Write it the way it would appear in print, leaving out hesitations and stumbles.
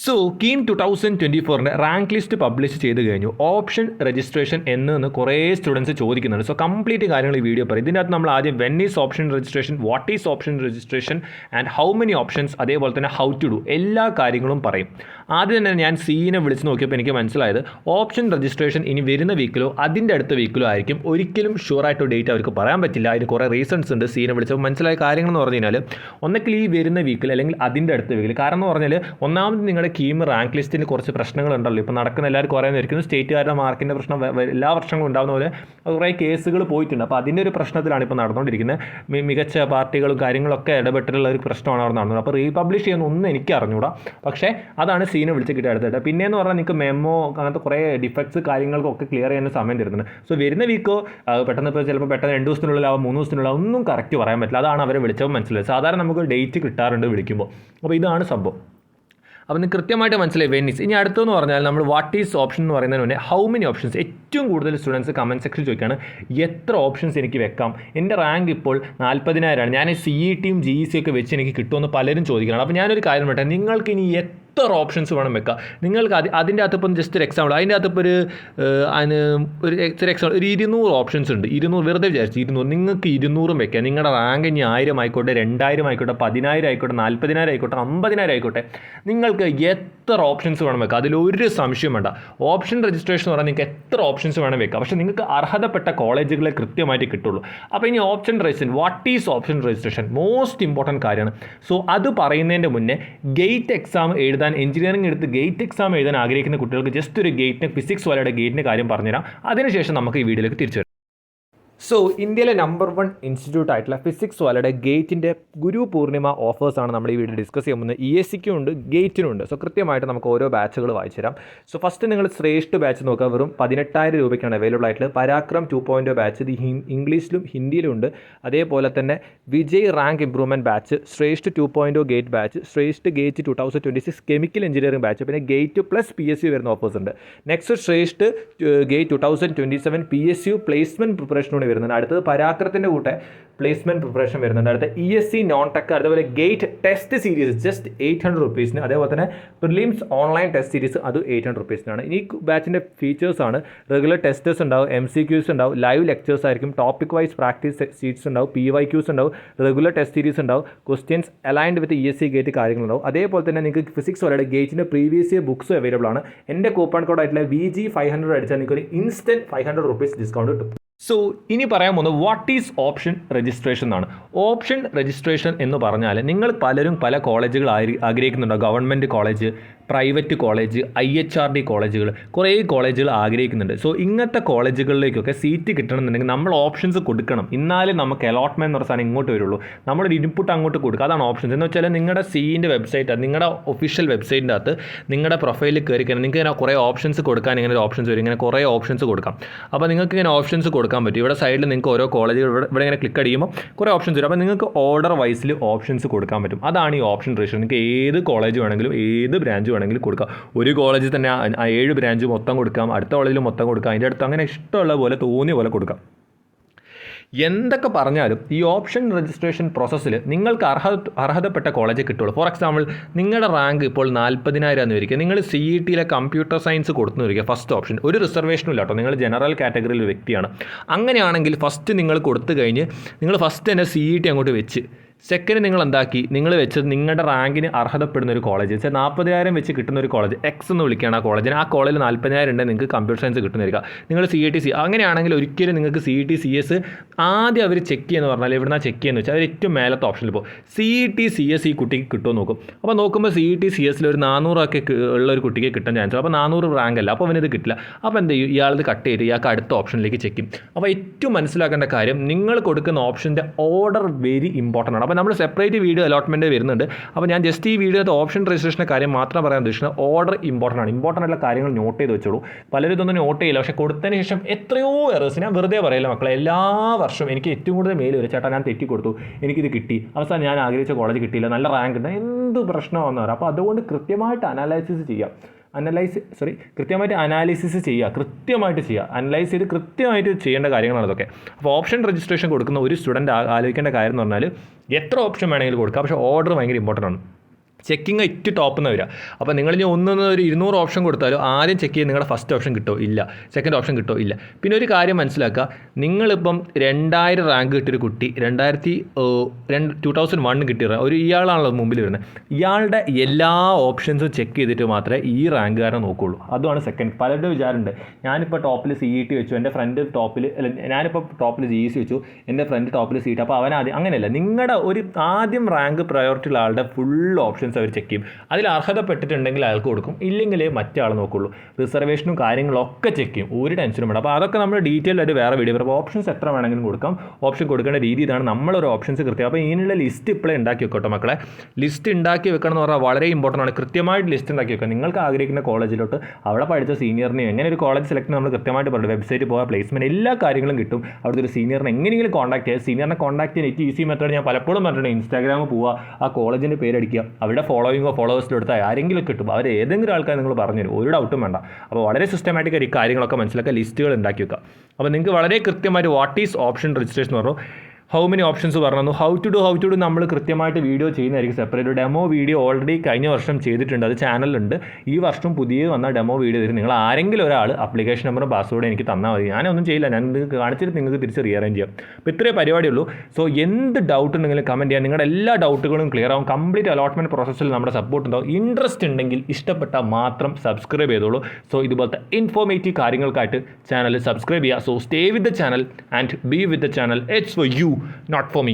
So KEAM 2024 rank list publish ചെയ്ത് കഴിഞ്ഞു. Option registration എന്ന് കുറേ സ്റ്റുഡൻസ് ചോദിക്കുന്നുണ്ട്. സോ കംപ്ലീറ്റ് കാര്യങ്ങൾ ഈ വീഡിയോ പറയും. ഇതിൻ്റെ അകത്ത് നമ്മൾ ആദ്യം when is option registration, what is option registration and how many options, അതേപോലെ തന്നെ ഹൗ ടു ഡു, എല്ലാ കാര്യങ്ങളും പറയും. ആദ്യം തന്നെ ഞാൻ സീനെ വിളിച്ച് നോക്കിയപ്പോൾ എനിക്ക് മനസ്സിലായത് ഓപ്ഷൻ രജിസ്ട്രേഷൻ ഇനി വരുന്ന വീക്കിലോ അതിൻ്റെ അടുത്ത വീക്കിലോ ആയിരിക്കും. ഒരിക്കലും ഷുവറായിട്ടോ ഡേറ്റ് അവർക്ക് പറയാൻ പറ്റില്ല. അതിന് കുറേ റീസൺസ് ഉണ്ട്. സീനെ വിളിച്ചപ്പോൾ മനസ്സിലായ കാര്യങ്ങൾ എന്ന് പറഞ്ഞു കഴിഞ്ഞാൽ ഒന്നെങ്കിൽ ഈ വരുന്ന വീക്കിൽ അല്ലെങ്കിൽ അതിൻ്റെ അടുത്ത വീക്കിൽ. കാരണം എന്ന് പറഞ്ഞാൽ ഒന്നാമത് നിങ്ങളുടെ കീം റാങ്ക് ലിസ്റ്റിൽ കുറച്ച് പ്രശ്നങ്ങളുണ്ടല്ലോ. ഇപ്പോൾ നടക്കുന്ന എല്ലാവർക്കും അറിയാമെന്നിരിക്കുന്നു. സ്റ്റേറ്റുകാരുടെ മാർക്കിൻ്റെ പ്രശ്നം എല്ലാ വർഷങ്ങളും ഉണ്ടാകുന്ന പോലെ കുറേ കേസുകൾ പോയിട്ടുണ്ട്. അപ്പോൾ അതിൻ്റെ ഒരു പ്രശ്നത്തിലാണ് ഇപ്പോൾ നടന്നുകൊണ്ടിരിക്കുന്നത്. മികച്ച പാർട്ടികളും കാര്യങ്ങളൊക്കെ ഇടപെട്ടിട്ടുള്ള ഒരു പ്രശ്നമാണ് അവിടെ നടന്നത്. അപ്പോൾ റീപബ്ലിഷ് ചെയ്യുന്നൊന്നും എനിക്ക് അറിഞ്ഞൂടാ. പക്ഷേ അതാണ് സീനെ വിളിച്ച് കിട്ടിയ അടുത്തിട്ട്. പിന്നെയെന്ന് പറഞ്ഞാൽ നിങ്ങൾക്ക് മെമ്മോ അങ്ങനത്തെ കുറേ ഡിഫക്ട്സ് കാര്യങ്ങൾക്കൊക്കെ ക്ലിയർ ചെയ്യാൻ സമയം തരുന്നുണ്ട്. സോ വരുന്ന വീക്കോ പെട്ടെന്ന് ഇപ്പോൾ ചിലപ്പോൾ പെട്ടെന്ന് 2 ദിവസത്തിനുള്ളിലാവും 3 ദിവസത്തിനുള്ളിൽ ഒന്നും കറക്റ്റ് പറയാൻ പറ്റില്ല. അതാണ് അവരെ വിളിച്ചപ്പോൾ മനസ്സിലായത്. സാധാരണ നമുക്ക് ഡേറ്റ് കിട്ടാറുണ്ട് വിളിക്കുമ്പോൾ. അപ്പോൾ ഇതാണ് സംഭവം. അപ്പോൾ നിങ്ങൾക്ക് കൃത്യമായിട്ട് മനസ്സിലായി വെന്നീസ്. ഇനി അടുത്തെന്ന് പറഞ്ഞാൽ നമ്മൾ വാട്ട് ഈസ് ഓപ്ഷൻ എന്ന് പറയുന്നതിന് മുന്നേ ഹൗ മെനി ഓപ്ഷൻസ്. ഏറ്റവും കൂടുതൽ സ്റ്റുഡൻസ് കമൻറ്റ് സെക്ഷൻ ചോദിക്കുകയാണ് എത്ര ഓപ്ഷൻസ് എനിക്ക് വെക്കാം. എൻ്റെ റാങ്ക് ഇപ്പോൾ 40,000ആണ്. ഞാൻ CET-യും GEC ഒക്കെ വെച്ച് എനിക്ക് കിട്ടുമെന്ന് പലരും ചോദിക്കുകയാണ്. അപ്പോൾ ഞാനൊരു കാര്യം പറയട്ടെ, നിങ്ങൾക്ക് ഇനി എത്ര ഓപ്ഷൻസ് വേണം വെക്കാം. നിങ്ങൾക്ക് അതിൻ്റെ അകത്ത് ഇപ്പം ജസ്റ്റ് ഒരു എക്സാമ്പിൾ, അതിൻ്റെ അകത്ത് ഇപ്പോൾ ഒരു എക്സാമ്പിൾ ഒരു 200 ഓപ്ഷൻസ് ഉണ്ട്. 200 വെറുതെ വിചാരിച്ചു 200 നിങ്ങൾക്ക് 200 വെക്കാം. നിങ്ങളുടെ റാങ്ക് ഇനി 1000 ആയിക്കോട്ടെ, 2000 ആയിക്കോട്ടെ, 10,000 ആയിക്കോട്ടെ, 40,000 ആയിക്കോട്ടെ, 50,000 ആയിക്കോട്ടെ, നിങ്ങൾക്ക് എത്ര ഓപ്ഷൻസ് വേണം വെക്കാം. അതിലൊരു സംശയം വേണ്ട. ഓപ്ഷൻ രജിസ്ട്രേഷൻ എന്ന് പറഞ്ഞാൽ നിങ്ങൾക്ക് എത്ര ഓപ്ഷൻസ് വേണം വെക്കാം. പക്ഷേ നിങ്ങൾക്ക് അർഹതപ്പെട്ട കോളേജുകളെ കൃത്യമായിട്ട് കിട്ടുള്ളൂ. അപ്പോൾ ഇനി option registration, what is option registration, most important കാര്യമാണ്. സോ അത് പറയുന്നതിൻ്റെ മുന്നേ ഗേറ്റ് എക്സാം എഞ്ചിനീയറിംഗ് എടുത്ത് ഗേറ്റ് എക്സാം എഴുതാൻ ആഗ്രഹിക്കുന്ന കുട്ടികൾക്ക് ജസ്റ്റ് ഒരു ഗേറ്റിന് ഫിസിക്സ് വാലയുടെ ഗേറ്റിൻ്റെ കാര്യം പറഞ്ഞുതരാം. അതിനുശേഷം നമുക്ക് ഈ വീഡിയോയിലേക്ക് തിരിച്ചു വരാം. സോ ഇന്ത്യയിലെ നമ്പർ 1 ഇൻസ്റ്റിറ്റ്യൂട്ട് ആയിട്ടുള്ള ഫിസിക്സ് വാലയുടെ ഗേറ്റിൻ്റെ ഗുരു പൂർണിമ ഓഫേഴ്സാണ് നമ്മൾ ഈ വീഡിയോ ഡിസ്കസ് ചെയ്യുന്നത്. ESCക്കും ഉണ്ട്, ഗേറ്റിനും ഉണ്ട്. സോ കൃത്യമായിട്ട് നമുക്ക് ഓരോ ബാച്ചുകൾ വായിച്ചു തരാം. സോ ഫസ്റ്റ് നിങ്ങൾ ശ്രേഷ്ഠ ബാച്ച് നോക്കുക. വെറും 18,000 രൂപയ്ക്കാണ് അവൈലബിൾ ആയിട്ടുള്ളത്. പരാക്രം 2.0 ബാച്ച് ഇത് ഇംഗ്ലീഷിലും ഹിന്ദിയിലും ഉണ്ട്. അതേപോലെ തന്നെ വിജയ് റാങ്ക് ഇംപ്രൂവ്മെൻറ്റ് ബാച്ച്, ശ്രേഷ്ഠ 2.0 ഗേറ്റ് ബാച്ച്, ശ്രേഷ്ഠ ഗേറ്റ് 2026 കെമിക്കൽ എഞ്ചിനീയറിംഗ് ബാച്ച്, പിന്നെ ഗേറ്റ് പ്ലസ് PSU വരുന്ന ഓഫേഴ്സ് ഉണ്ട്. നെക്സ്റ്റ് ശ്രേഷ്ഠ ഗേറ്റ് 2027 PSU പ്ലേസ്മെൻറ്റ് പ്രിപ്പറേഷനോട് വരുന്നുണ്ട്. അടുത്തത് പരാക്രത്തിൻ്റെ കൂടെ പ്ലേസ്മെൻറ്റ് പ്രിപ്പറേഷൻ വരുന്നുണ്ട്. അടുത്ത ESC നോൺ ടെക്, അതുപോലെ ഗേറ്റ് ടെസ്റ്റ് സീരീസ് ജസ്റ്റ് 800 റുപ്പീസിന്. അതേപോലെ തന്നെ പ്രിലിംസ് ഓൺലൈൻ ടെസ്റ്റ് സീരീസ് അത് 800 റുപ്പീസിനാണ്. ഈ ബാച്ചിൻ്റെ ഫീച്ചേഴ്സാണ് റെഗുലർ ടെസ്റ്റേഴ്സ് ഉണ്ടാവും, MCQs ഉണ്ടാവും, ലൈവ് ലെക്ചേഴ്സ് ആയിരിക്കും, ടോപ്പിക് വൈസ് പ്രാക്ടീസ് ഷീറ്റ്സ് ഉണ്ടാവും, PYQs ഉണ്ടാവും, റെഗുലർ ടെസ്റ്റ് സീരീസ് ഉണ്ടാവും, questions aligned with ESC GATE കാര്യങ്ങളുണ്ടാവും. അതേപോലെ തന്നെ നിങ്ങൾക്ക് ഫിസിക്സ് വരെയുടെ ഗേറ്റിൻ്റെ പ്രീവിയസ് ഇയർ ബുക്സും അവൈലബിൾ ആണ്. എൻ്റെ കൂപ്പൺ കോഡ് ആയിട്ടുള്ള VG500 അടിച്ചാൽ നിങ്ങൾക്ക് ഒരു ഇൻസ്റ്റൻറ്റ് 500 റുപ്പീസ് ഡിസ്കൗണ്ട് കിട്ടും. സോ ഇനി പറയാൻ പോകുന്നത് വാട്ട് ഈസ് ഓപ്ഷൻ രജിസ്ട്രേഷൻ എന്നാണ്. ഓപ്ഷൻ രജിസ്ട്രേഷൻ എന്ന് പറഞ്ഞാൽ നിങ്ങൾ പലരും പല കോളേജുകൾ ആഗ്രഹിക്കുന്നുണ്ടോ. Government college, private college, IHRD കോളേജുകൾ, കുറേ കോളേജുകൾ ആഗ്രഹിക്കുന്നുണ്ട്. സോ ഇങ്ങനത്തെ കോളേജുകളിലേക്കൊക്കെ സീറ്റ് കിട്ടണമെന്നുണ്ടെങ്കിൽ നമ്മൾ ഓപ്ഷൻസ് കൊടുക്കണം. എന്നാലേ നമുക്ക് അലോട്ട്മെൻറ്റ് എന്ന് പറഞ്ഞ സാധനം ഇങ്ങോട്ട് വരുള്ളൂ. നമ്മളൊരു ഇൻപുട്ട് അങ്ങോട്ട് കൊടുക്കുക. അതാണ് ഓപ്ഷൻസ് എന്ന് വെച്ചാൽ നിങ്ങളുടെ CEൻ്റെ വെബ്സൈറ്റ്, നിങ്ങളുടെ ഒഫീഷ്യൽ വെബ്സൈറ്റിൻ്റെ അകത്ത് നിങ്ങളുടെ പ്രൊഫൈലിൽ കയറി കഴിഞ്ഞാൽ നിങ്ങൾക്ക് ഇങ്ങനെ കുറേ ഓപ്ഷൻസ് കൊടുക്കാൻ ഇങ്ങനെ ഒരു ഓപ്ഷൻസ് വരും. ഇങ്ങനെ കുറേ ഓപ്ഷൻസ് കൊടുക്കാം. അപ്പോൾ നിങ്ങൾക്ക് ഇങ്ങനെ ഓപ്ഷൻസ് കൊടുക്കാൻ പറ്റും. ഇവിടെ സൈഡിൽ നിങ്ങൾക്ക് ഓരോ കോളേജുകൾ ഇവിടെ ഇങ്ങനെ ക്ലിക്ക് അടിക്കുമ്പോൾ കുറേ ഓപ്ഷൻസ് വരും. അപ്പോൾ നിങ്ങൾക്ക് ഓർഡർ വൈസിൽ ഓപ്ഷൻസ് കൊടുക്കാൻ പറ്റും. അതാണ് ഈ ഓപ്ഷൻ രജിസ്ട്രേഷൻ. നിങ്ങൾക്ക് ഏത് കോളേജ് വേണമെങ്കിലും ഏത് ബ്രാഞ്ച് വേണമെങ്കിലും കൊടുക്കാം. ഒരു കോളേജിൽ തന്നെ 7 ബ്രാഞ്ച് മൊത്തം കൊടുക്കാം, അടുത്ത കോളേജിൽ മൊത്തം കൊടുക്കാം, അതിൻ്റെ അടുത്ത് അങ്ങനെ ഇഷ്ടമുള്ള പോലെ തോന്നിയ പോലെ കൊടുക്കാം. എന്തൊക്കെ പറഞ്ഞാലും ഈ ഓപ്ഷൻ രജിസ്ട്രേഷൻ പ്രോസസ്സിൽ നിങ്ങൾക്ക് അർഹതപ്പെട്ട കോളേജ് കിട്ടുള്ളൂ. ഫോർ എക്സാമ്പിൾ നിങ്ങളുടെ റാങ്ക് ഇപ്പോൾ 40,000 എന്ന് വരിക, നിങ്ങൾ CETയിലെ കമ്പ്യൂട്ടർ സയൻസ് കൊടുത്തു വരിക, ഫസ്റ്റ് ഓപ്ഷൻ ഒരു റിസർവേഷനും ഇല്ല കേട്ടോ, നിങ്ങൾ ജനറൽ കാറ്റഗറിയിൽ വ്യക്തിയാണ്. അങ്ങനെയാണെങ്കിൽ ഫസ്റ്റ് നിങ്ങൾ കൊടുത്തു കഴിഞ്ഞ് നിങ്ങൾ ഫസ്റ്റ് തന്നെ CET അങ്ങോട്ട് വെച്ച് സെക്കൻഡ് നിങ്ങൾ എന്താക്കി, നിങ്ങൾ വെച്ചത് നിങ്ങളുടെ റാങ്കിന് അർഹതപ്പെടുന്ന ഒരു കോളേജ് വെച്ചാൽ 40,000 വെച്ച് കിട്ടുന്ന ഒരു കോളേജ് എക്സ് എന്ന് വിളിക്കുകയാണ് ആ കോളേജിന്. ആ കോളേജിൽ 40,000 ഉണ്ടെങ്കിൽ നിങ്ങൾക്ക് കമ്പ്യൂട്ടർ സയൻസ് കിട്ടുന്നതായിരിക്കും. നിങ്ങൾ CET അങ്ങനെയാണെങ്കിൽ ഒരിക്കലും നിങ്ങൾക്ക് CET CS ആദ്യം അവർ ചെക്ക് ചെയ്യുമെന്ന് പറഞ്ഞാൽ എവിടുന്നാണ് ചെക്ക് ചെയ്യുന്നത് വെച്ചാൽ അവർ ഏറ്റവും മേലത്തെ ഓപ്ഷനിൽ പോകും. CET CS ഈ കുട്ടിക്ക് കിട്ടുമോ നോക്കും. അപ്പോൾ നോക്കുമ്പോൾ CET CS ഒരു 400 ഒക്കെ ഉള്ള ഒരു കുട്ടിക്ക് കിട്ടാൻ ചാൻസ്. അപ്പോൾ 400 റാങ്ക് അല്ല, അപ്പോൾ അവനത് കിട്ടില്ല. അപ്പോൾ എന്ത് ചെയ്യും, ഇയാളത് കട്ട് ചെയ്ത് ഇയാൾക്ക് അടുത്ത ഓപ്ഷനിലേക്ക് ചെക്ക് ചെയ്യും. അപ്പോൾ ഏറ്റവും മനസ്സിലാക്കേണ്ട കാര്യം നിങ്ങൾ കൊടുക്കുന്ന ഓപ്ഷൻ്റെ ഓർഡർ വെരി ഇമ്പോർട്ടൻ്റ് ആണ്. അപ്പോൾ നമ്മൾ സെപ്പറേറ്റ് വീഡിയോ അലോട്ട്മെൻറ്റ് വരുന്നുണ്ട്. അപ്പോൾ ഞാൻ ജസ്റ്റ് ഈ വീഡിയോയുടെ ഓപ്ഷൻ രജിസ്ട്രേഷൻ്റെ കാര്യം മാത്രം പറയാൻ ഉദ്ദേശിക്കുന്നത് ഓർഡർ ഇമ്പോർട്ടൻ്റ് ആണ്. ഇമ്പോർട്ടൻ്റ് ആയിട്ടുള്ള കാര്യങ്ങൾ നോട്ട് ചെയ്ത് വെച്ചോളൂ. പലരും ഇതൊന്നും നോട്ട് ചെയ്യില്ല. പക്ഷേ കൊടുത്തതിന് ശേഷം എത്രയോ എറേഴ്സ്, ഞാൻ വെറുതെ പറയില്ല മക്കളെ, എല്ലാ വർഷവും എനിക്ക് ഏറ്റവും കൂടുതൽ മെയിൽ വരും, ചേട്ടാ ഞാൻ തെറ്റി കൊടുത്തു, എനിക്കിത് കിട്ടി, അവസാനം ഞാൻ ആഗ്രഹിച്ച കോളേജ് കിട്ടിയില്ല, നല്ല റാങ്ക് ഉണ്ട്, എന്ത് പ്രശ്നമാണെന്ന് പറയാം. അപ്പോൾ അതുകൊണ്ട് കൃത്യമായിട്ട് കൃത്യമായിട്ട് അനാലിസിസ് ചെയ്യുക, അനലൈസ് ചെയ്ത് കൃത്യമായിട്ട് ചെയ്യേണ്ട കാര്യങ്ങളാണ് ഇതൊക്കെ. അപ്പോൾ ഓപ്ഷൻ രജിസ്ട്രേഷൻ കൊടുക്കുന്ന ഒരു സ്റ്റുഡൻറ്റ് ആലോചിക്കേണ്ട കാര്യം എന്ന് പറഞ്ഞാൽ എത്ര ഓപ്ഷൻ വേണമെങ്കിലും കൊടുക്കാം, പക്ഷേ ഓർഡർ ഭയങ്കര ഇമ്പോർട്ടൻ്റ് ആണ്. ചെക്കിങ് ഏറ്റവും ടോപ്പ് നിന്ന് വരിക. അപ്പോൾ നിങ്ങൾ ഇനി ഒന്നൊന്ന് ഒരു 200 ഓപ്ഷൻ കൊടുത്താലും ആദ്യം ചെക്ക് ചെയ്ത് നിങ്ങളുടെ ഫസ്റ്റ് ഓപ്ഷൻ കിട്ടോ ഇല്ല, സെക്കൻഡ് ഓപ്ഷൻ കിട്ടോ ഇല്ല. പിന്നെ ഒരു കാര്യം മനസ്സിലാക്കുക, നിങ്ങളിപ്പം 2000 റാങ്ക് കിട്ടിയൊരു കുട്ടി 2001 കിട്ടിയ ഒരു ഇയാളാണല്ലോ മുമ്പിൽ വരുന്നത്, ഇയാളുടെ എല്ലാ ഓപ്ഷൻസും ചെക്ക് ചെയ്തിട്ട് മാത്രമേ ഈ റാങ്കുകാരനെ നോക്കുകയുള്ളൂ. അതുമാണ് സെക്കൻഡ്. പലരുടെ വിചാരമുണ്ട് ഞാനിപ്പോൾ ടോപ്പിൽ CET വെച്ചു, എൻ്റെ ഫ്രണ്ട് ടോപ്പിൽ ഞാനിപ്പോൾ ടോപ്പിൽ GEC വെച്ചു, എൻ്റെ ഫ്രണ്ട് ടോപ്പിൽ CET, അപ്പോൾ അവനാദ്യം അങ്ങനെയല്ല. നിങ്ങളുടെ ഒരു ആദ്യം റാങ്ക് പ്രയോറിറ്റി ഉള്ള ആളുടെ ഫുൾ ഓപ്ഷൻ അവർ ചെക്ക് ചെയ്യും. അതിൽ അർഹതപ്പെട്ടിട്ടുണ്ടെങ്കിൽ അയാൾക്ക് കൊടുക്കും, ഇല്ലെങ്കിൽ മറ്റേ ആൾ നോക്കുള്ളൂ. റിസർവേഷനും കാര്യങ്ങളൊക്കെ ചെക്ക് ചെയ്യും, ഒരു ടെൻഷനും വേണം. അപ്പോൾ അതൊക്കെ നമ്മൾ ഡീറ്റെയിൽ ആയിട്ട് വേറെ വീഡിയോ പറയും. ഓപ്ഷൻസ് എത്ര വേണമെങ്കിലും കൊടുക്കാം, ഓപ്ഷൻ കൊടുക്കേണ്ട രീതി ഇതാണ്. നമ്മളൊരു ഓപ്ഷൻസ് കൃത്യം. അപ്പോൾ ഇതിനുള്ള ലിസ്റ്റ് ഇപ്പോഴേ ഉണ്ടാക്കി വെക്കോട്ടെ മക്കളെ. ലിസ്റ്റ് ഉണ്ടാക്കി വെക്കണം എന്ന് പറഞ്ഞാൽ വളരെ ഇമ്പോർട്ടൻ്റ് ആണ്. കൃത്യമായിട്ട് ലിസ്റ്റ് ഉണ്ടാക്കി വെക്കുക. നിങ്ങൾക്ക് ആഗ്രഹിക്കുന്ന കോളേജിലോട്ട് അവിടെ പഠിച്ച സീനിയറിനെ എങ്ങനെ ഒരു കോളേജ് സെലക്ട് നമ്മൾ കൃത്യമായിട്ട് പറയും. വെബ്സൈറ്റ് പോകാൻ പ്ലേസ്മെൻറ്റ് എല്ലാ കാര്യങ്ങളും കിട്ടും. അവിടുത്തെ ഒരു സീനിയറിനെ എങ്ങനെയെങ്കിലും കോൺടാക്ട് ചെയ്യുക. സീനിയറിനെ കോൺടാക്ട് ചെയ്യാൻ ഏറ്റവും ഈസി മെത്തേഡ് ഞാൻ പലപ്പോഴും പറഞ്ഞിട്ടുണ്ട്, ഇൻസ്റ്റാഗ്രാമിൽ പോവുക, ആ കോളേജിൻ്റെ പേരടിക്കുക, അവിടെ ഫോളോയിങ്ങോ ഫോളോവേഴ്സിലോ എടുത്താൽ ആരെങ്കിലും കിട്ടും. അവർ ഏതെങ്കിലും ആൾക്കാർ നിങ്ങൾ പറഞ്ഞു തരും, ഒരു ഡൗട്ടും വേണ്ട. അപ്പോൾ വളരെ സിസ്റ്റമാറ്റിക്കായി ഈ കാര്യങ്ങളൊക്കെ മനസ്സിലാക്കുക, ലിസ്റ്റുകൾ ഉണ്ടാക്കി വെക്കുക. അപ്പോൾ നിങ്ങൾക്ക് വളരെ കൃത്യമായിട്ട് വാട്ട് ഈസ് ഓപ്ഷൻ രജിസ്ട്രേഷൻ എന്ന് പറഞ്ഞു, ഹൗ മെനി ഓപ്ഷൻസ് പറഞ്ഞു, ഹൗ ടു ഡു നമ്മൾ കൃത്യമായിട്ട് വീഡിയോ ചെയ്യുന്നതായിരിക്കും. സെപ്പറേറ്റ് ഡെമോ വീഡിയോ ഓൾറെഡി കഴിഞ്ഞ വർഷം ചെയ്തിട്ടുണ്ട്, അത് ചാനലുണ്ട്. ഈ വർഷം പുതിയ വന്ന ഡെമോ വീഡിയോ തരും. നിങ്ങൾ ആരെങ്കിലും ഒരാൾ അപ്ലിക്കേഷൻ നമ്പറും പാസ്വേഡും എനിക്ക് തന്നാൽ മതി. ഞാനൊന്നും ചെയ്യില്ല, ഞാൻ നിങ്ങൾക്ക് കാണിച്ചിട്ട് നിങ്ങൾക്ക് തിരിച്ച് റീഅറേഞ്ച് ചെയ്യാം. അപ്പോൾ ഇത്രയേ പരിപാടിയുള്ളൂ. സോ എന്ത് ഡൗട്ട് ഉണ്ടെങ്കിലും കമൻറ്റ് ചെയ്യാം. നിങ്ങളുടെ എല്ലാ ഡൗട്ടുകളും ക്ലിയർ ആവും. കംപ്ലീറ്റ് അലോട്ട്മെൻറ്റ് പ്രോസസ്സിൽ നമ്മുടെ സപ്പോർട്ട് ഉണ്ടാവും. ഇൻട്രസ്റ്റ് ഉണ്ടെങ്കിൽ ഇഷ്ടപ്പെട്ടാൽ മാത്രം സബ്സ്ക്രൈബ് ചെയ്തോളൂ. സോ ഇതുപോലത്തെ ഇൻഫോർമേറ്റീവ് കാര്യങ്ങൾക്കായിട്ട് ചാനൽ സബ്സ്ക്രൈബ് ചെയ്യുക. So stay with the channel and B with the channel. It's for you, not for me.